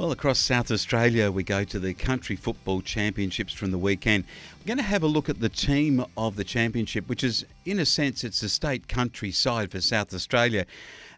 Well, across South Australia, we go to the Country Football Championships from the weekend. We're going to have a look at the team of the championship, which is, in a sense, it's the state country side for South Australia.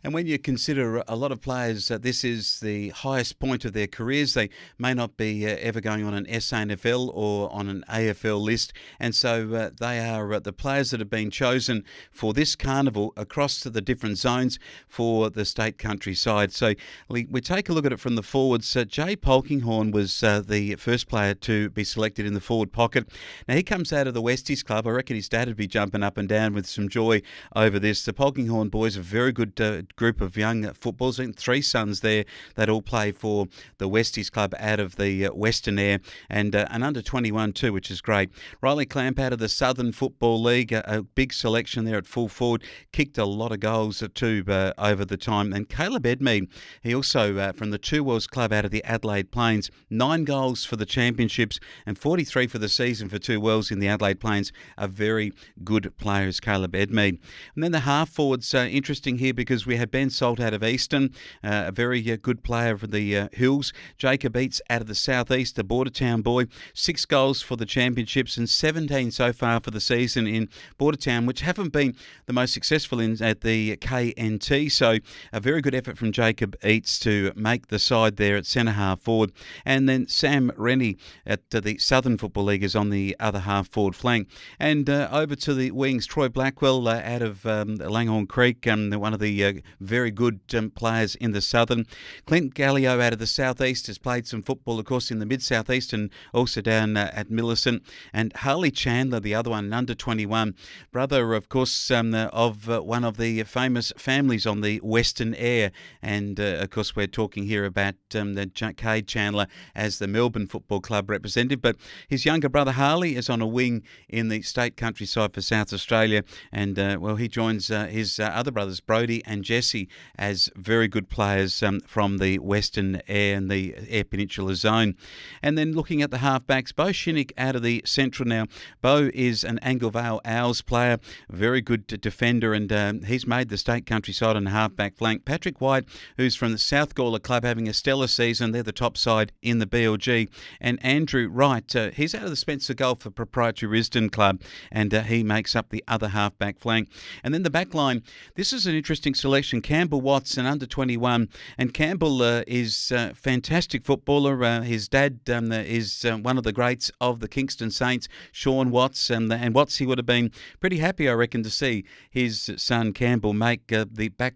And when you consider a lot of players, this is the highest point of their careers. They may not be ever going on an SANFL or on an AFL list. And so they are the players that have been chosen for this carnival across to the different zones for the state country side. So we take a look at it from the forwards. Jay Polkinghorne was the first player to be selected in the forward pocket. Now, he comes out of the Westies club. I reckon his dad would be jumping up and down with some joy over this. The Polkinghorne boys are very good group of young footballers. I think 3 sons there that all play for the Westies club out of the Western Air, and an under-21 too, which is great. Riley Clamp out of the Southern Football League, a big selection there at full forward, kicked a lot of goals too over the time. And Caleb Edmead, he also from the Two Wells club out of the Adelaide Plains, 9 goals for the championships and 43 for the season for Two Wells in the Adelaide Plains. A very good player is Caleb Edmead. And then the half forwards, interesting here because we had Ben Salt out of Easton, a very good player for the Hills. Jacob Eates out of the Southeast, the Bordertown boy, 6 goals for the championships and 17 so far for the season in Bordertown, which haven't been the most successful at the KNT. So a very good effort from Jacob Eates to make the side there at centre half forward. And then Sam Rennie at the Southern Football League is on the other half forward flank. And over to the wings, Troy Blackwell out of Langhorne Creek, one of the very good players in the Southern. Clint Gallio out of the Southeast has played some football, of course, in the Mid-Southeast and also down at Millicent. And Harley Chandler, the other one, under 21, brother, of course, of one of the famous families on the Western Air. And, of course, we're talking here about Cade Chandler as the Melbourne Football Club representative. But his younger brother, Harley, is on a wing in the state countryside for South Australia. And, he joins his other brothers, Brody and Jesse, as very good players from the Western Air and the Air Peninsula zone. And then looking at the halfbacks, Bo Shinnick out of the Central now. Bo is an Anglevale Owls player, very good defender, and he's made the state countryside on the halfback flank. Patrick White, who's from the South Gawler club, having a stellar season. They're the top side in the BLG. And Andrew Wright, he's out of the Spencer Golf Proprietary Risdon club, and he makes up the other halfback flank. And then the back line, this is an interesting selection. Campbell Watts, an under-21, and Campbell is a fantastic footballer. His dad is one of the greats of the Kingston Saints, Sean Watts, and Watts, he would have been pretty happy, I reckon, to see his son Campbell make the back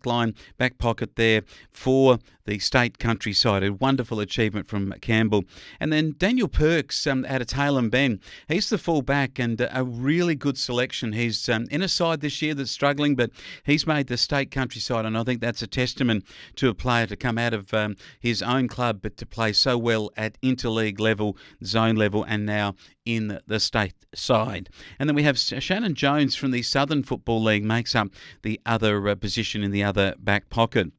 pocket there for the state countryside. A wonderful achievement from Campbell. And then Daniel Perks out of Tailem Ben. He's the full-back and a really good selection. He's in a side this year that's struggling, but he's made the state countryside, and I think that's a testament to a player to come out of his own club, but to play so well at interleague level, zone level, and now in the state side. And then we have Shannon Jones from the Southern Football League makes up the other position in the other back pocket.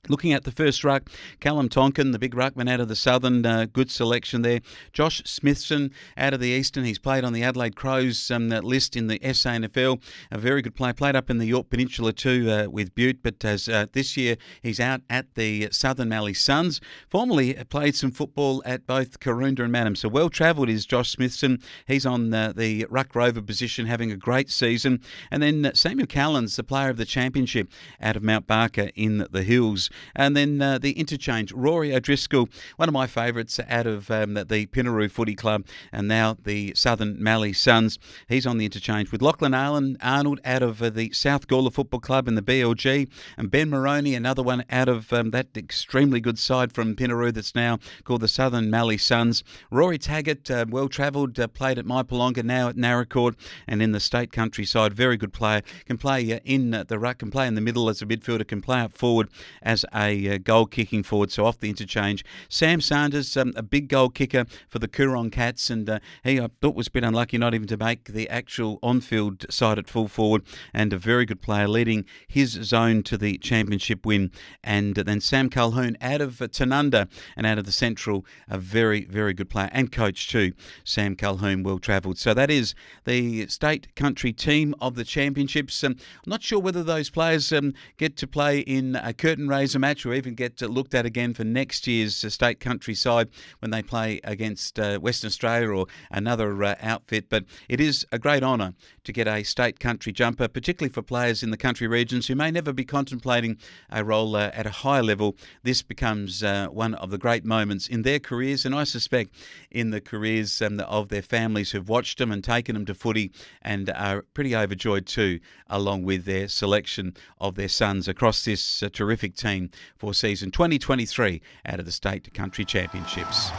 Looking at the first ruck, Callum Tonkin, the big ruckman out of the Southern, good selection there. Josh Smithson out of the Eastern. He's played on the Adelaide Crows list in the SANFL. A very good player. Played up in the York Peninsula too with Butte, but as this year he's out at the Southern Mallee Suns. Formerly played some football at both Karoonda and Madam. So well-travelled is Josh Smithson. He's on the ruck rover position, having a great season. And then Samuel Callens, the player of the championship out of Mount Barker in the Hills. And then the interchange, Rory O'Driscoll, one of my favourites out of the Pinaroo Footy Club, and now the Southern Mallee Suns. He's on the interchange with Lachlan Arnold out of the South Gawler Football Club in the BLG, and Ben Moroney, another one out of that extremely good side from Pinaroo that's now called the Southern Mallee Suns. Rory Taggart, well-travelled, played at Mypolonga, now at Naracoorte, and in the state countryside, very good player. Can play in the ruck, can play in the middle as a midfielder, can play up forward as a goal-kicking forward, so off the interchange. Sam Sanders, a big goal kicker for the Coorong Cats, and he, I thought, was a bit unlucky not even to make the actual on-field side at full forward, and a very good player leading his zone to the championship win. And then Sam Calhoun out of Tanunda and out of the Central, a very, very good player, and coach too, Sam Calhoun, well-travelled. So that is the state country team of the championships. I'm not sure whether those players get to play in a curtain raising always a match or even get looked at again for next year's state country side when they play against Western Australia or another outfit. But it is a great honour to get a state country jumper, particularly for players in the country regions who may never be contemplating a role at a higher level. This becomes one of the great moments in their careers, and I suspect in the careers of their families who've watched them and taken them to footy and are pretty overjoyed too, along with their selection of their sons across this terrific team for season 2023 out of the State Country Championships.